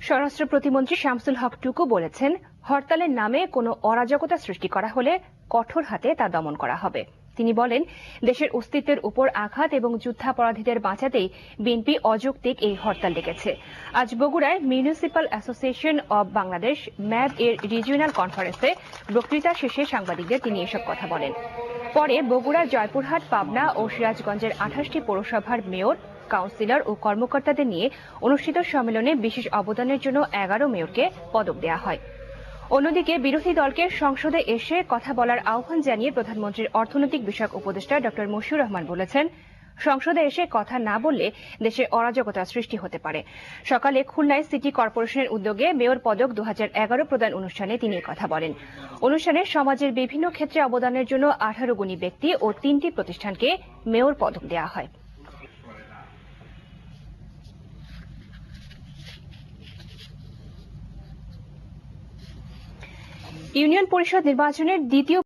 স্বরাষ্ট্র প্রতিমন্ত্রী শামসুল হক টুকু বলেছেন, হরতালের নামে কোনো অরাজকতা সৃষ্টি করা হলে কঠোর হাতে তা দমন করা হবে। তিনি বলেন, দেশের অস্তিত্বের উপর আঘাত এবং যুদ্ধাপরাধীদের বাঁচাতেই বিএনপি অযৌক্তিক এই হরতাল ডেকেছে। আজ বগুড়ায় মিউনিসিপাল অ্যাসোসিয়েশন অব বাংলাদেশ ম্যাব এর রিজিওনাল কনফারেন্সে বক্তৃতা শেষে সাংবাদিকদের তিনি এসব কথা বলেন। পরে বগুড়া, জয়পুরহাট, পাবনা ও সিরাজগঞ্জের 28টি পৌরসভার মেয়র, কাউন্সিলর ও কর্মকর্তাদের নিয়ে অনুষ্ঠিত সম্মেলনে বিশেষ অবদানের জন্য 11 মেয়রকে পদক দেওয়া হয়। অন্যদিকে বিরোধী দলকে সংসদে এসে কথা বলার আহ্বান জানিয়ে প্রধানমন্ত্রীর অর্থনৈতিক বিষয়ক উপদেষ্টা ড মশিউর রহমান বলেছেন, সংসদে এসে কথা না বললে দেশে অরাজকতা সৃষ্টি হতে পারে। সকালে খুলনায় সিটি কর্পোরেশনের উদ্যোগে মেয়র পদক 2011 প্রদান অনুষ্ঠানে তিনি কথা বলেন। অনুষ্ঠানে সমাজের বিভিন্ন ক্ষেত্রে অবদানের জন্য 18 গুণী ব্যক্তি ও 3টি প্রতিষ্ঠানকে মেয়র পদক দেওয়া হয়। ইউনিয়ন পরিষদ নির্বাচনের দ্বিতীয়